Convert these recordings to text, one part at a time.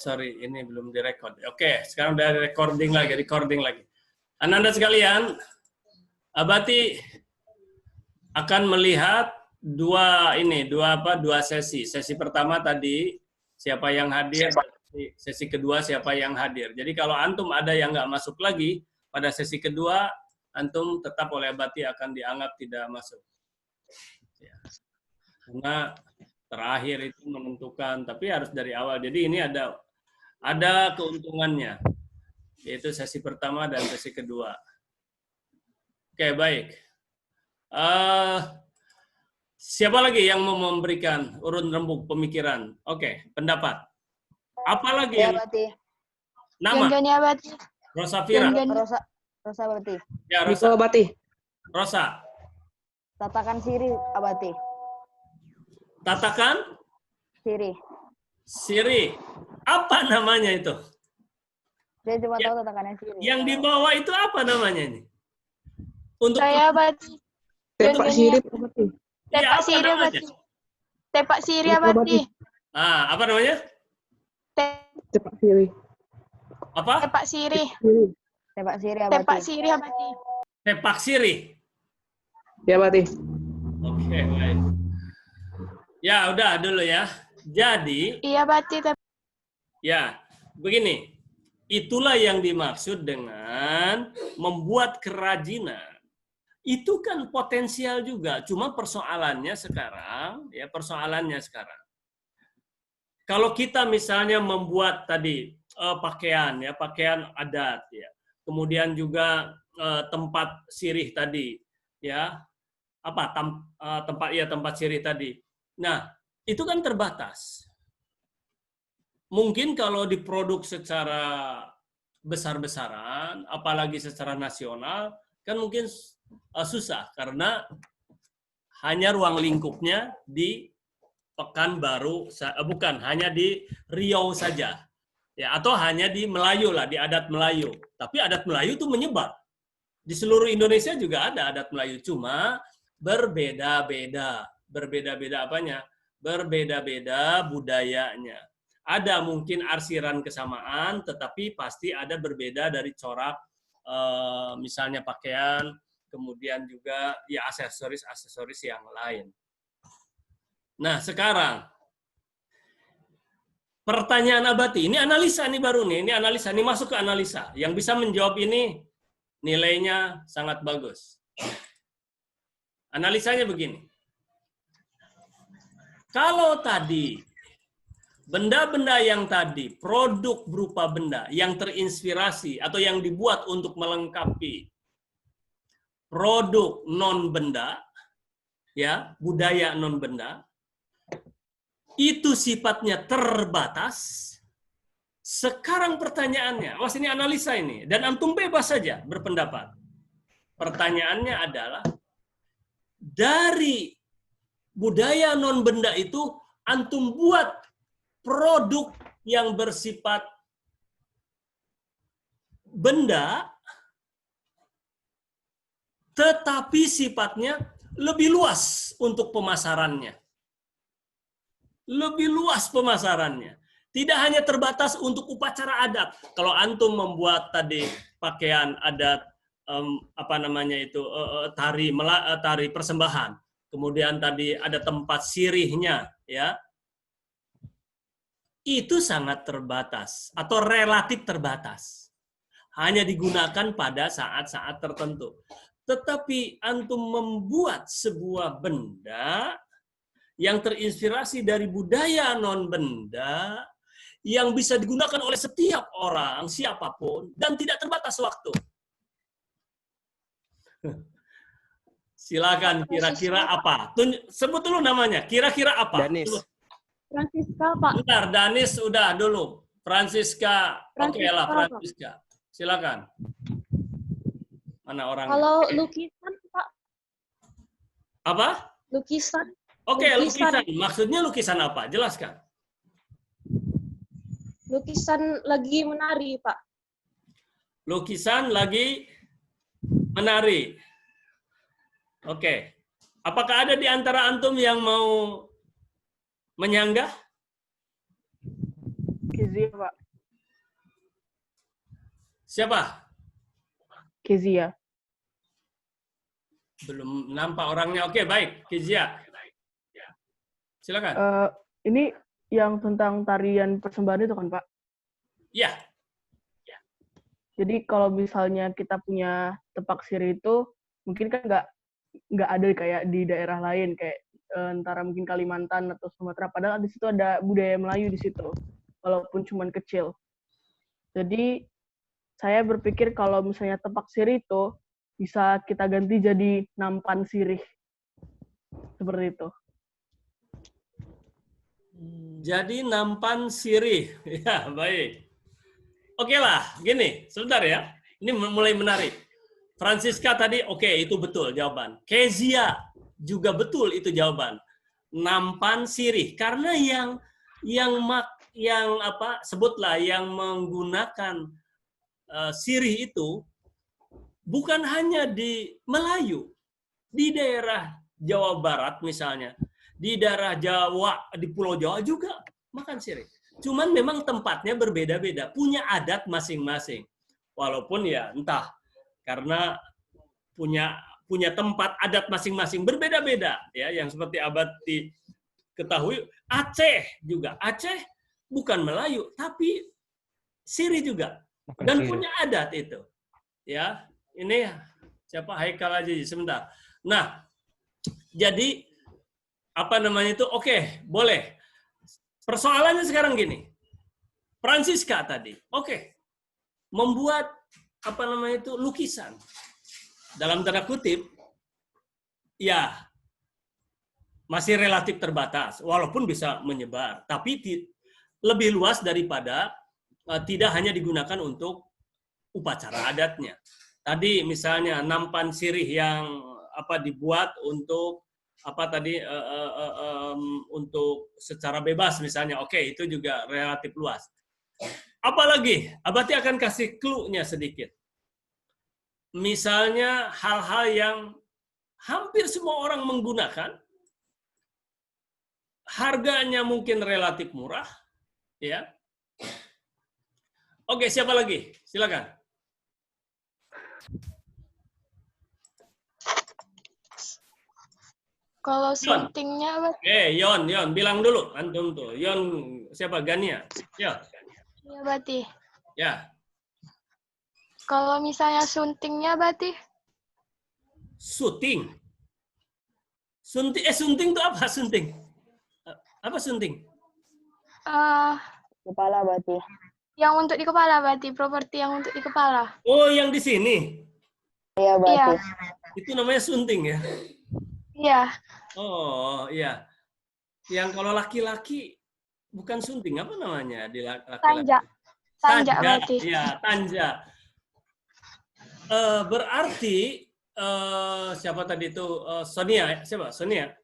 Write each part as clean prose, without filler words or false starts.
sorry, ini belum direkod. Oke, sekarang udah recording lagi. Ananda sekalian, Abati akan melihat dua sesi. Sesi pertama tadi siapa yang hadir, sesi kedua siapa yang hadir. Jadi kalau antum ada yang nggak masuk lagi pada sesi kedua, antum tetap oleh Abati akan dianggap tidak masuk. Ya. Karena terakhir itu menentukan, tapi harus dari awal. Jadi ini ada keuntungannya, yaitu sesi pertama dan sesi kedua. Oke, baik. Siapa lagi yang mau memberikan urun rembuk pemikiran? Oke, pendapat. Apa lagi yang nama? Joni Abati. Rosa Fira. Rosa Abati. Ya, Rosa. Abati. Rosa. Tatakan Siri Abati. Tatakan? Siri. Apa namanya itu? Saya cuma tahu tatakannya Siri. Yang di bawah itu apa namanya ini? Untuk saya Abati. Tepak Sirip Abati. Tepak Siri Abati. Tepak Siri Abati. Apa namanya? Tepak Siri. Apa? Tepak Siri. Tepak Siri. Tepak Siri Abati. Tepak Siri. Ya, Abati. Oke, baik. Ya, udah dulu ya. Jadi, Iya, Abati. ya, begini. Itulah yang dimaksud dengan membuat kerajinan. Itu kan potensial juga, cuma persoalannya sekarang. Kalau kita misalnya membuat tadi pakaian adat ya. Kemudian juga tempat sirih tadi ya. Tempat sirih tadi. Nah, itu kan terbatas. Mungkin kalau diproduk secara besar-besaran, apalagi secara nasional, kan mungkin susah karena hanya ruang lingkupnya di Pekanbaru, bukan hanya di Riau saja, ya, atau hanya di Melayu lah, di adat Melayu. Tapi adat Melayu itu menyebar di seluruh Indonesia juga ada adat Melayu, cuma berbeda-beda apanya? Berbeda-beda budayanya. Ada mungkin arsiran kesamaan, tetapi pasti ada berbeda dari corak, misalnya pakaian, kemudian juga ya aksesoris yang lain. Nah, sekarang pertanyaan Abati, ini analisa nih baru nih, ini masuk ke analisa. Yang bisa menjawab ini nilainya sangat bagus. Analisanya begini. Kalau tadi benda-benda yang tadi, produk berupa benda yang terinspirasi atau yang dibuat untuk melengkapi produk non-benda, ya, budaya non-benda, itu sifatnya terbatas. Sekarang pertanyaannya, awas ini analisa ini, dan antum bebas saja berpendapat. Pertanyaannya adalah, dari budaya non-benda itu, antum buat produk yang bersifat benda, tetapi sifatnya lebih luas untuk pemasarannya. Lebih luas pemasarannya. Tidak hanya terbatas untuk upacara adat. Kalau antum membuat tadi pakaian adat, tari persembahan, kemudian tadi ada tempat sirihnya, ya, itu sangat terbatas atau relatif terbatas. Hanya digunakan pada saat-saat tertentu. Tetapi antum membuat sebuah benda yang terinspirasi dari budaya non-benda yang bisa digunakan oleh setiap orang, siapapun, dan tidak terbatas waktu. Silakan, kira-kira apa? Sebut dulu namanya, kira-kira apa? Danis. Francisca, Pak. Bentar, Danis udah dulu. Francisca, oke lah, Francisca. Silakan. Mana orangnya? Kalau lukisan, Pak. Apa? Lukisan. Oke, lukisan. Maksudnya lukisan apa? Jelaskan. Lukisan lagi menari, Pak. Lukisan lagi menari. Oke. Apakah ada di antara antum yang mau menyanggah? Kezia, Pak. Siapa? Kezia. Belum nampak orangnya. Oke, baik. Kezia. Silakan. Ini yang tentang tarian persembahan itu kan, Pak? Ya. Jadi kalau misalnya kita punya tepak siri itu, mungkin kan nggak ada kayak di daerah lain, kayak antara mungkin Kalimantan atau Sumatera. Padahal di situ ada budaya Melayu di situ, walaupun cuman kecil. Jadi saya berpikir kalau misalnya tepak siri itu bisa kita ganti jadi nampan sirih. Seperti itu. Jadi nampan sirih. Ya, baik. Oke lah, gini, sebentar ya. Ini mulai menarik. Francisca tadi, oke, itu betul jawaban. Kezia juga betul itu jawaban. Nampan sirih. Karena sebutlah yang menggunakan sirih itu bukan hanya di Melayu, di daerah Jawa Barat misalnya, di daerah Jawa, di Pulau Jawa juga makan sirih. Cuman memang tempatnya berbeda-beda, punya adat masing-masing. Walaupun ya entah karena punya tempat adat masing-masing berbeda-beda ya, yang seperti abad diketahui Aceh juga. Aceh bukan Melayu tapi sirih juga dan punya adat itu. Ya, ini siapa Haikal aja sebentar. Nah, jadi apa namanya itu? Oke, boleh. Persoalannya sekarang gini. Francisca tadi, membuat apa namanya itu lukisan dalam tanda kutip, ya masih relatif terbatas, walaupun bisa menyebar, tapi lebih luas daripada tidak hanya digunakan untuk upacara adatnya. Tadi misalnya nampan sirih yang dibuat untuk untuk secara bebas misalnya, itu juga relatif luas. Apalagi, Abati akan kasih clue-nya sedikit. Misalnya hal-hal yang hampir semua orang menggunakan, harganya mungkin relatif murah, ya. Oke, siapa lagi? Silakan. Kalau suntingnya apa? Yon, bilang dulu. Antum tuh. Yon, siapa? Gania. Ya. Iya, Bati. Ya. Kalau misalnya suntingnya, Bati? Sunting. Sunting itu apa sunting? Apa sunting? Kepala, Bati. Yang untuk di kepala, Bati. Properti yang untuk di kepala. Oh, yang di sini? Iya, Bati. Iya. Itu namanya sunting ya? Iya. Oh, iya. Yang kalau laki-laki bukan sunting, apa namanya di laki-laki? Tanja. Tanja, Bati. Iya, tanja. Berarti siapa tadi itu? Sonia, siapa? Sonia.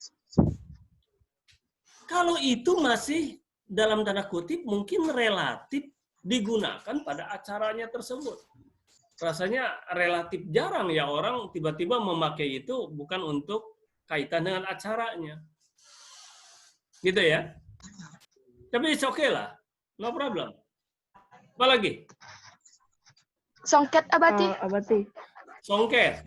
Kalau itu masih dalam tanda kutip mungkin relatif digunakan pada acaranya tersebut. Rasanya relatif jarang ya orang tiba-tiba memakai itu bukan untuk kaitan dengan acaranya. Gitu ya. Tapi it's okay lah. No problem. Apa lagi? Songket, Abati. Abati. Songket.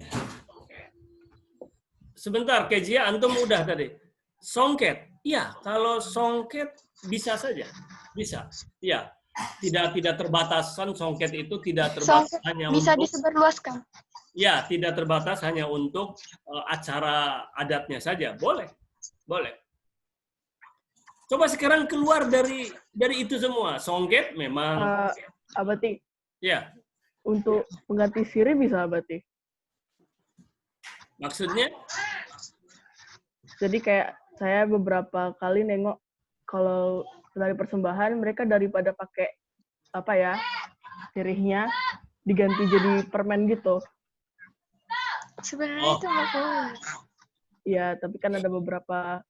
Sebentar, Kezia, antum udah tadi. Songket. Iya, kalau songket bisa saja. Bisa. Iya. Tidak terbatasan songket itu tidak terbatas Songket hanya bisa untuk disebarluaskan. ya, tidak terbatas hanya untuk acara adatnya saja. Boleh. Boleh. Coba sekarang keluar dari itu semua. Songket memang Abati. ya. Untuk pengganti sirih bisa, Abati. Maksudnya? Jadi kayak saya beberapa kali nengok kalau dari persembahan mereka daripada pakai sirihnya diganti jadi permen gitu. Sebenarnya itu nggak boleh. Iya, tapi kan ada beberapa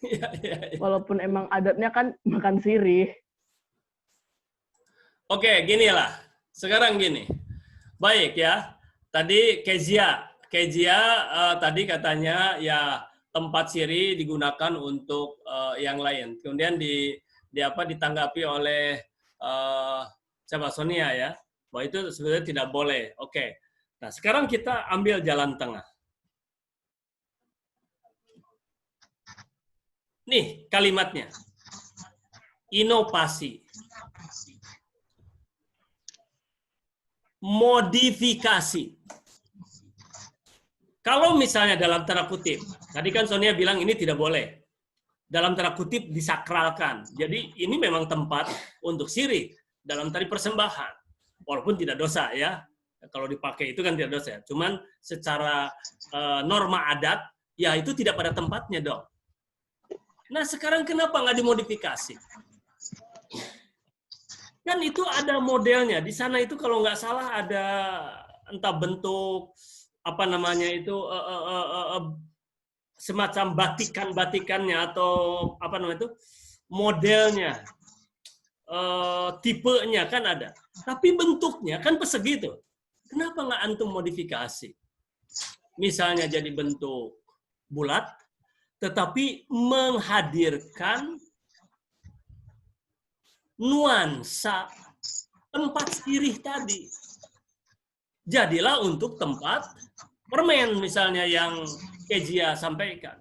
Ya. walaupun emang adatnya kan makan sirih. Oke, gini lah. Sekarang gini. Baik ya. Tadi Kezia tadi katanya ya tempat sirih digunakan untuk yang lain. Kemudian ditanggapi oleh siapa, Sonia ya, bahwa itu sebenarnya tidak boleh. Oke. Nah, sekarang kita ambil jalan tengah. Nih kalimatnya. Inovasi. Modifikasi. Kalau misalnya dalam tanda kutip, tadi kan Sonia bilang ini tidak boleh. Dalam tanda kutip disakralkan. Jadi ini memang tempat untuk syirik dalam tadi persembahan. Walaupun tidak dosa ya. Kalau dipakai itu kan tidak dosa. Cuman secara norma adat, ya itu tidak pada tempatnya dong. Nah sekarang kenapa nggak dimodifikasi? Kan itu ada modelnya. Di sana itu kalau nggak salah ada entah bentuk apa namanya itu semacam batikan-batikannya atau apa namanya itu modelnya, tipenya kan ada. Tapi bentuknya kan persegi itu. Kenapa nggak antum modifikasi? Misalnya jadi bentuk bulat, tetapi menghadirkan nuansa tempat sirih tadi. Jadilah untuk tempat permen misalnya yang Kezia sampaikan.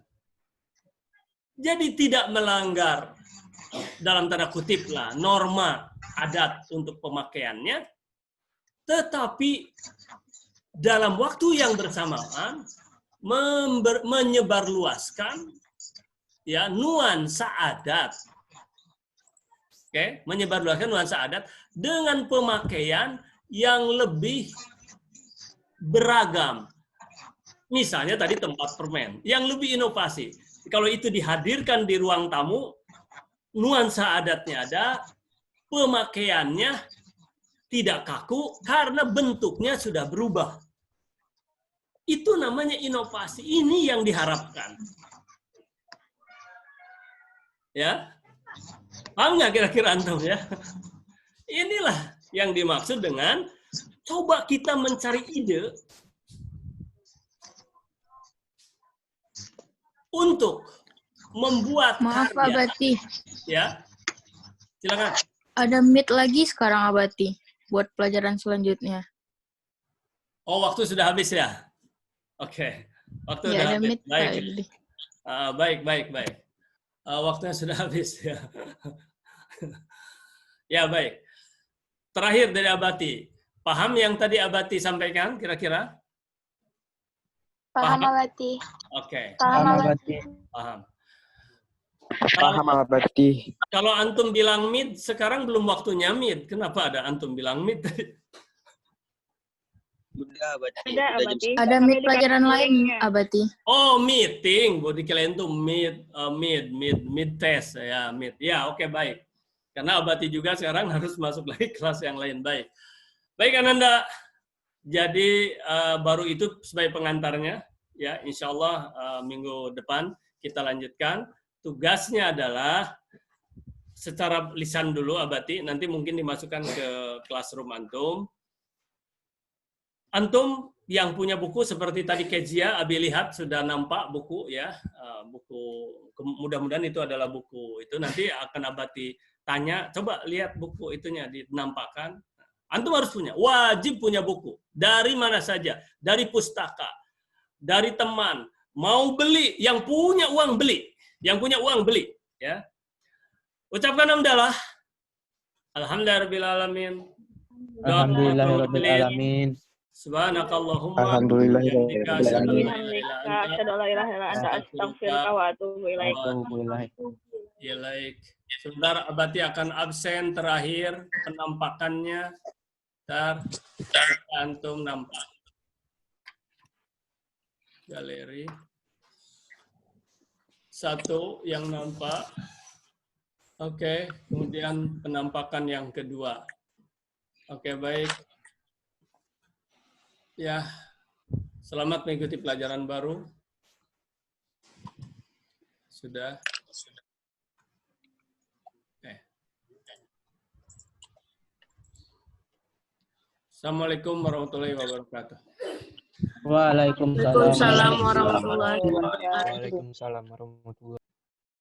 Jadi tidak melanggar dalam tanda kutip lah norma adat untuk pemakaiannya, tetapi dalam waktu yang bersamaan menyebarluaskan ya nuansa adat. Oke, menyebarluaskan nuansa adat dengan pemakaian yang lebih beragam. Misalnya tadi tempat permen, yang lebih inovasi. Kalau itu dihadirkan di ruang tamu, nuansa adatnya ada, pemakaiannya tidak kaku karena bentuknya sudah berubah. Itu namanya inovasi. Ini yang diharapkan. Ya, paham nggak kira-kira antum ya? Inilah yang dimaksud dengan coba kita mencari ide untuk membuat Maaf karya. Abati, Ya, silakan. ada meet lagi sekarang Abati buat pelajaran selanjutnya. Oh, waktu sudah habis ya? Oke, waktu Ya sudah ada habis. meet Baik, tadi. baik. Waktunya sudah habis ya. Ya baik. Terakhir dari Abati, paham yang tadi Abati sampaikan kira-kira? Paham Paham? Abati. Oke, Paham Abati. paham. Paham Abati. Kalau antum bilang mid, sekarang belum waktunya mid. Kenapa ada antum bilang mid tadi? Udah Abati. Ada Udah jam Abati. Ada Kami meet dikasih pelajaran lain linknya. Abati. Oh, meeting. Bodi kalian tuh mid test ya, mid. Ya, oke baik. Karena Abati juga sekarang harus masuk lagi kelas yang lain. Baik. Baik Ananda. Jadi baru itu sebagai pengantarnya ya, insya Allah minggu depan kita lanjutkan. Tugasnya adalah secara lisan dulu Abati, nanti mungkin dimasukkan ke classroom antum. Antum yang punya buku seperti tadi Kezia, Abi lihat sudah nampak buku ya, buku mudah-mudahan itu adalah buku itu. Nanti akan Abati tanya, coba lihat buku itunya dinampakkan. Antum harus punya, wajib punya buku. Dari mana saja, dari pustaka, dari teman, mau beli, yang punya uang beli, ya. Ucapkan hamdalah. Alhamdulillahirrahmanirrahim. Alhamdulillahirrahmanirrahim. Subhanakallahumma Alhamdulillahirrahmanirrahim. Asyhadu an la ilaha illa anta astaghfiruka wa atubu ilaik. Ilaik. Sebentar Abati akan absen terakhir penampakannya. Antum nampak. Galeri. Satu yang nampak. Oke, kemudian penampakan yang kedua. Oke, baik. Ya, selamat mengikuti pelajaran baru. Sudah. Assalamualaikum warahmatullahi wabarakatuh. Waalaikumsalam Waalaikumsalam warahmatullahi wabarakatuh. Waalaikumsalam warahmatullahi